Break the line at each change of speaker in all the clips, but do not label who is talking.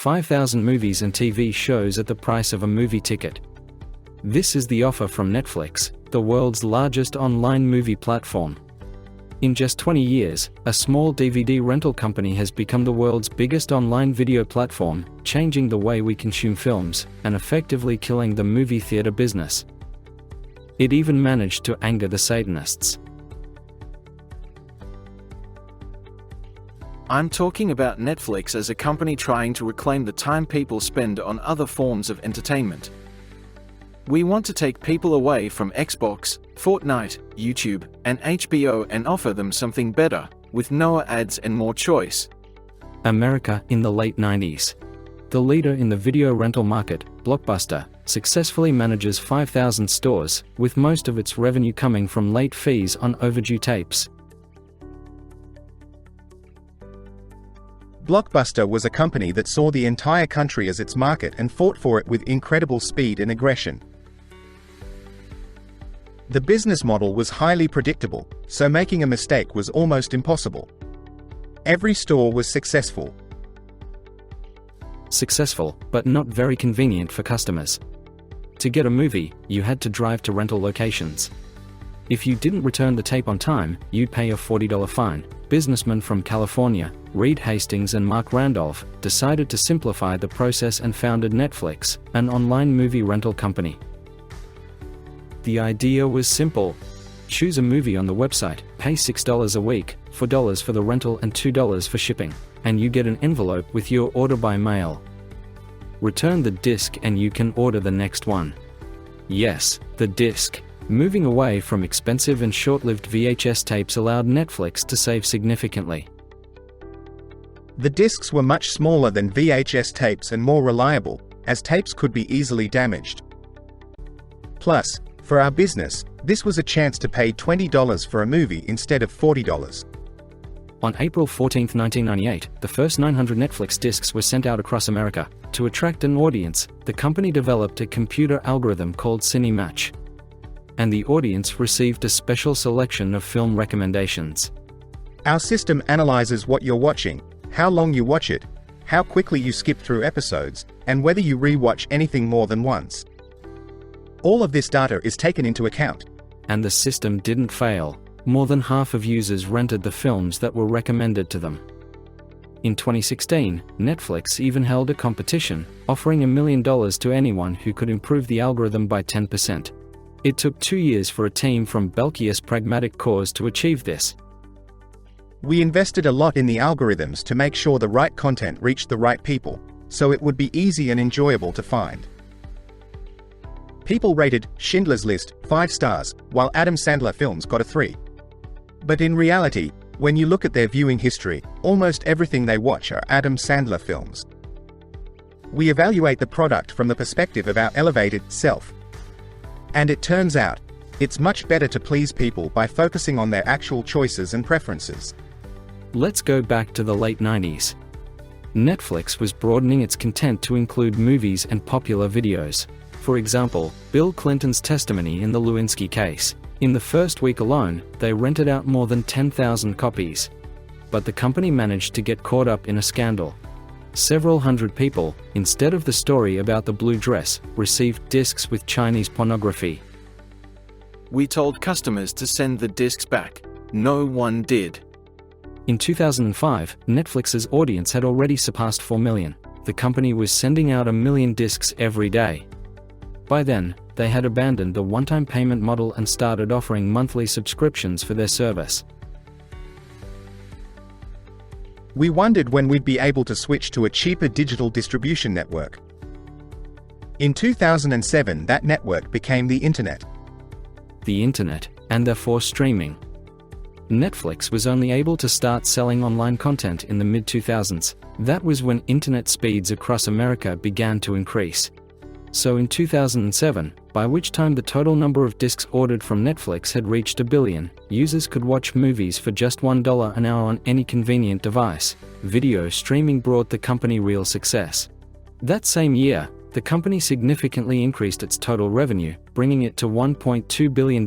5,000 movies and TV shows at the price of a movie ticket. This is the offer from Netflix, the world's largest online movie platform. In just 20 years, a small DVD rental company has become the world's biggest online video platform, changing the way we consume films, and effectively killing the movie theater business. It even managed to anger the Satanists.
I'm talking about Netflix as a company trying to reclaim the time people spend on other forms of entertainment. We want to take people away from Xbox, Fortnite, YouTube, and HBO and offer them something better, with no ads and more choice.
America in the late 90s. The leader in the video rental market, Blockbuster, successfully manages 5,000 stores, with most of its revenue coming from late fees on overdue tapes.
Blockbuster was a company that saw the entire country as its market and fought for it with incredible speed and aggression. The business model was highly predictable, so making a mistake was almost impossible. Every store was successful.
Successful, but not very convenient for customers. To get a movie, you had to drive to rental locations. If you didn't return the tape on time, you'd pay a $40 fine. Businessmen from California, Reed Hastings and Mark Randolph, decided to simplify the process and founded Netflix, an online movie rental company. The idea was simple. Choose a movie on the website, pay $6 a week, $4 for the rental and $2 for shipping, and you get an envelope with your order by mail. Return the disc and you can order the next one. Yes, the disc. Moving away from expensive and short-lived VHS tapes allowed Netflix to save significantly.
The discs were much smaller than VHS tapes and more reliable, as tapes could be easily damaged. Plus, for our business, this was a chance to pay $20 for a movie instead of $40.
On April 14, 1998, the first 900 Netflix discs were sent out across America. To attract an audience, the company developed a computer algorithm called CineMatch. And the audience received a special selection of film recommendations.
Our system analyzes what you're watching, how long you watch it, how quickly you skip through episodes, and whether you re-watch anything more than once. All of this data is taken into account.
And the system didn't fail. More than half of users rented the films that were recommended to them. In 2016, Netflix even held a competition, offering $1 million to anyone who could improve the algorithm by 10%. It took 2 years for a team from Belkia's Pragmatic Cause to achieve this.
We invested a lot in the algorithms to make sure the right content reached the right people, so it would be easy and enjoyable to find. People rated Schindler's List 5 stars, while Adam Sandler films got a 3. But in reality, when you look at their viewing history, almost everything they watch are Adam Sandler films. We evaluate the product from the perspective of our elevated self. And it turns out, it's much better to please people by focusing on their actual choices and preferences.
Let's go back to the late 90s. Netflix was broadening its content to include movies and popular videos. For example, Bill Clinton's testimony in the Lewinsky case. In the first week alone, they rented out more than 10,000 copies. But the company managed to get caught up in a scandal. Several hundred people, instead of the story about the blue dress, received discs with Chinese pornography.
We told customers to send the discs back. No one did.
In 2005, Netflix's audience had already surpassed 4 million. The company was sending out 1 million discs every day. By then, they had abandoned the one-time payment model and started offering monthly subscriptions for their service.
We wondered when we'd be able to switch to a cheaper digital distribution network. In 2007, that network became the Internet.
The Internet, and therefore streaming. Netflix was only able to start selling online content in the mid-2000s. That was when internet speeds across America began to increase. So in 2007, by which time the total number of discs ordered from Netflix had reached 1 billion, users could watch movies for just $1 an hour on any convenient device. Video streaming brought the company real success. That same year, the company significantly increased its total revenue, bringing it to $1.2 billion,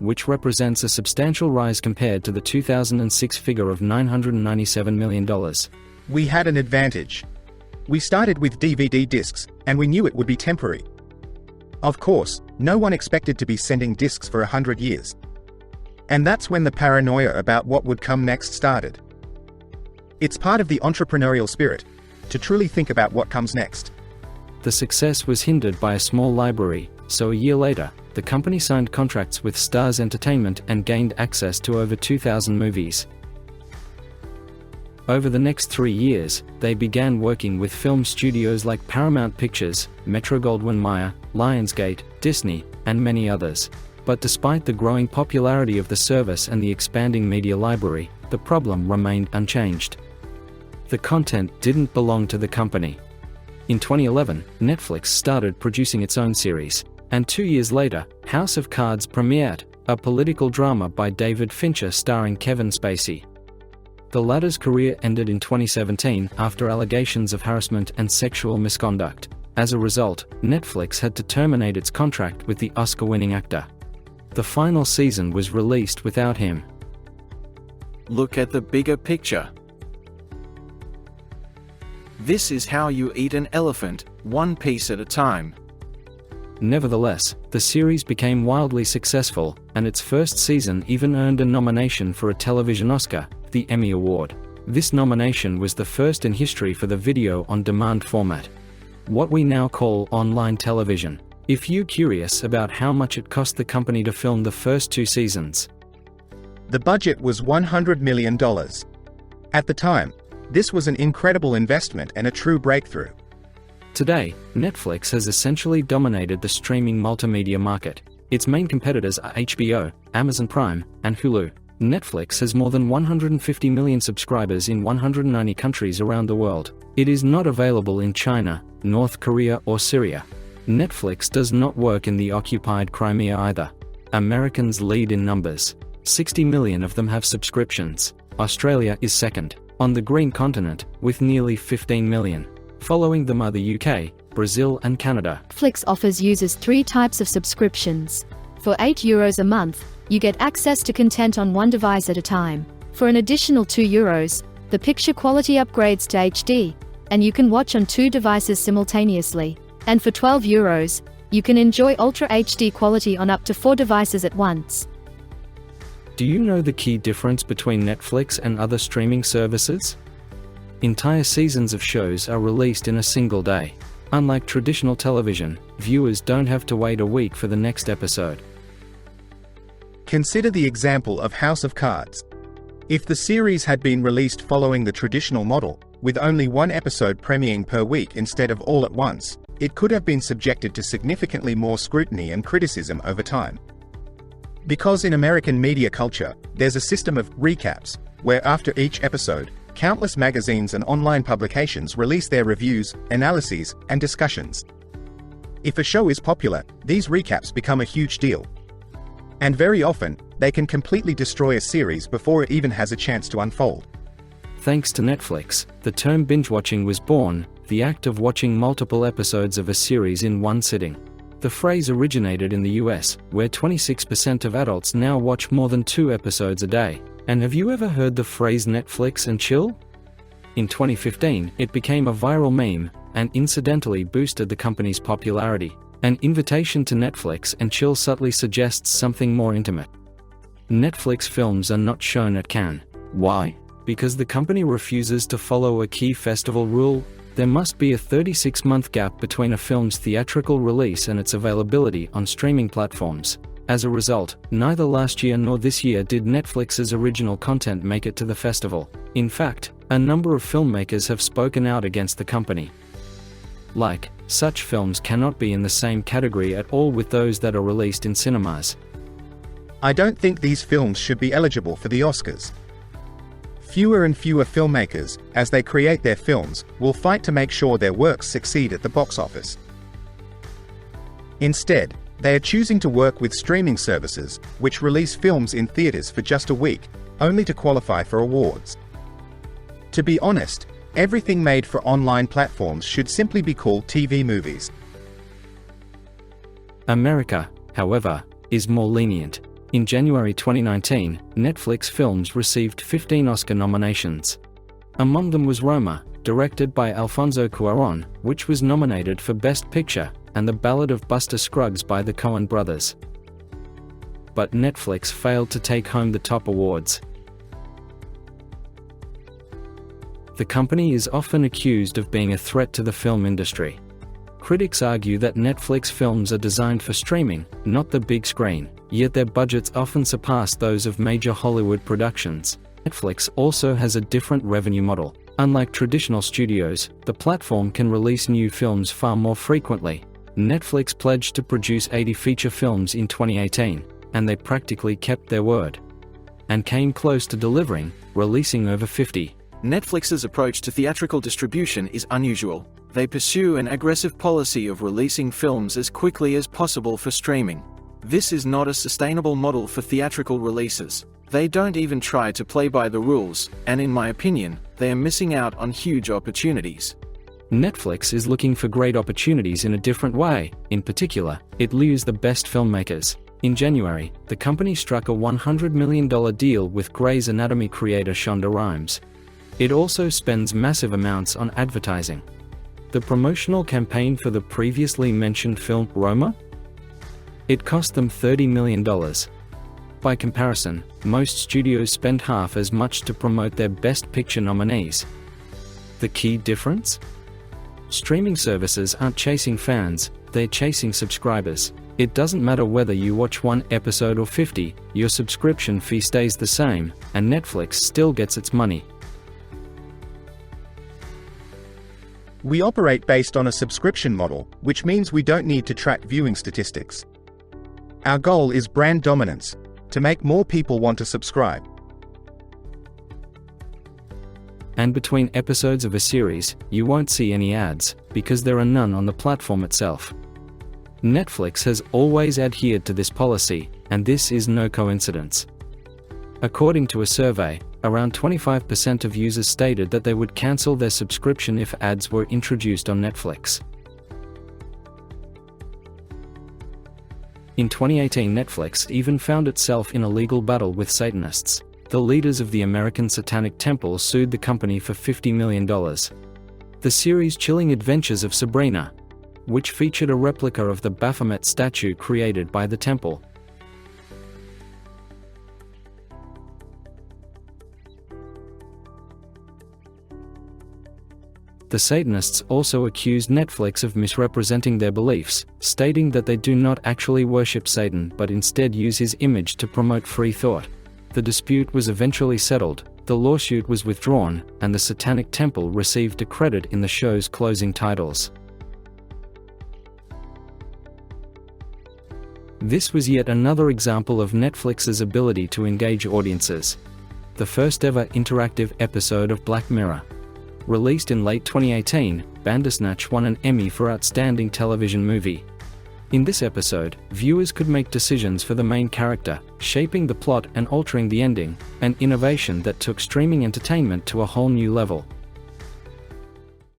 which represents a substantial rise compared to the 2006 figure of $997 million.
We had an advantage. We started with DVD discs, and we knew it would be temporary. Of course, no one expected to be sending discs for 100 years. And that's when the paranoia about what would come next started. It's part of the entrepreneurial spirit, to truly think about what comes next.
The success was hindered by a small library, so a year later, the company signed contracts with Starz Entertainment and gained access to over 2,000 movies. Over the next 3 years, they began working with film studios like Paramount Pictures, Metro-Goldwyn-Mayer, Lionsgate, Disney, and many others. But despite the growing popularity of the service and the expanding media library, the problem remained unchanged. The content didn't belong to the company. In 2011, Netflix started producing its own series, and 2 years later, House of Cards premiered, a political drama by David Fincher starring Kevin Spacey. The latter's career ended in 2017 after allegations of harassment and sexual misconduct. As a result, Netflix had to terminate its contract with the Oscar-winning actor. The final season was released without him.
Look at the bigger picture. This is how you eat an elephant, one piece at a time.
Nevertheless, the series became wildly successful, and its first season even earned a nomination for a television Oscar, the Emmy Award. This nomination was the first in history for the video-on-demand format, what we now call online television. If you're curious about how much it cost the company to film the first 2 seasons.
The budget was $100 million. At the time, this was an incredible investment and a true breakthrough.
Today, Netflix has essentially dominated the streaming multimedia market. Its main competitors are HBO, Amazon Prime, and Hulu. Netflix has more than 150 million subscribers in 190 countries around the world. It is not available in China, North Korea, or Syria. Netflix does not work in the occupied Crimea either. Americans lead in numbers. 60 million of them have subscriptions. Australia is second, on the green continent, with nearly 15 million. Following them are the UK, Brazil, and Canada.
Netflix offers users 3 types of subscriptions. For €8 a month, you get access to content on one device at a time. For an additional €2, the picture quality upgrades to HD, and you can watch on 2 devices simultaneously. And for €12, you can enjoy Ultra HD quality on up to 4 devices at once.
Do you know the key difference between Netflix and other streaming services? Entire seasons of shows are released in a single day. Unlike traditional television, viewers don't have to wait a week for the next episode.
Consider the example of House of Cards. If the series had been released following the traditional model, with only 1 episode premiering per week instead of all at once, it could have been subjected to significantly more scrutiny and criticism over time. Because in American media culture, there's a system of recaps, where after each episode, countless magazines and online publications release their reviews, analyses, and discussions. If a show is popular, these recaps become a huge deal. And very often, they can completely destroy a series before it even has a chance to unfold.
Thanks to Netflix, the term binge-watching was born, the act of watching multiple episodes of a series in one sitting. The phrase originated in the US, where 26% of adults now watch more than 2 episodes a day. And have you ever heard the phrase Netflix and chill? In 2015, it became a viral meme, and incidentally boosted the company's popularity. An invitation to Netflix and chill subtly suggests something more intimate. Netflix films are not shown at Cannes. Why? Because the company refuses to follow a key festival rule. There must be a 36-month gap between a film's theatrical release and its availability on streaming platforms. As a result, neither last year nor this year did Netflix's original content make it to the festival. In fact, a number of filmmakers have spoken out against the company. Such films cannot be in the same category at all with those that are released in cinemas.
I don't think these films should be eligible for the Oscars. Fewer and fewer filmmakers, as they create their films, will fight to make sure their works succeed at the box office. Instead, they are choosing to work with streaming services, which release films in theaters for just a week, only to qualify for awards. To be honest, everything made for online platforms should simply be called TV movies.
America, however, is more lenient. In January 2019, Netflix films received 15 Oscar nominations. Among them was Roma, directed by Alfonso Cuarón, which was nominated for Best Picture, and The Ballad of Buster Scruggs by the Coen brothers. But Netflix failed to take home the top awards. The company is often accused of being a threat to the film industry. Critics argue that Netflix films are designed for streaming, not the big screen, yet their budgets often surpass those of major Hollywood productions. Netflix also has a different revenue model. Unlike traditional studios, the platform can release new films far more frequently. Netflix pledged to produce 80 feature films in 2018, and they practically kept their word. And came close to delivering, releasing over 50.
Netflix's approach to theatrical distribution is unusual. They pursue an aggressive policy of releasing films as quickly as possible for streaming. This is not a sustainable model for theatrical releases. They don't even try to play by the rules, and in my opinion, they are missing out on huge opportunities.
Netflix is looking for great opportunities in a different way. In particular, it lures the best filmmakers. In January, the company struck a $100 million deal with Grey's Anatomy creator Shonda Rhimes. It also spends massive amounts on advertising. The promotional campaign for the previously mentioned film, Roma? It cost them $30 million. By comparison, most studios spend half as much to promote their Best Picture nominees. The key difference? Streaming services aren't chasing fans, they're chasing subscribers. It doesn't matter whether you watch one episode or 50, your subscription fee stays the same, and Netflix still gets its money.
We operate based on a subscription model, which means we don't need to track viewing statistics. Our goal is brand dominance, to make more people want to subscribe.
And between episodes of a series, you won't see any ads, because there are none on the platform itself. Netflix has always adhered to this policy, and this is no coincidence. According to a survey, around 25% of users stated that they would cancel their subscription if ads were introduced on Netflix. In 2018, Netflix even found itself in a legal battle with Satanists. The leaders of the American Satanic Temple sued the company for $50 million. The series Chilling Adventures of Sabrina, which featured a replica of the Baphomet statue created by the temple. The Satanists also accused Netflix of misrepresenting their beliefs, stating that they do not actually worship Satan but instead use his image to promote free thought. The dispute was eventually settled, the lawsuit was withdrawn, and the Satanic Temple received a credit in the show's closing titles. This was yet another example of Netflix's ability to engage audiences. The first ever interactive episode of Black Mirror. Released in late 2018, Bandersnatch won an Emmy for Outstanding Television Movie. In this episode, viewers could make decisions for the main character, shaping the plot and altering the ending, an innovation that took streaming entertainment to a whole new level.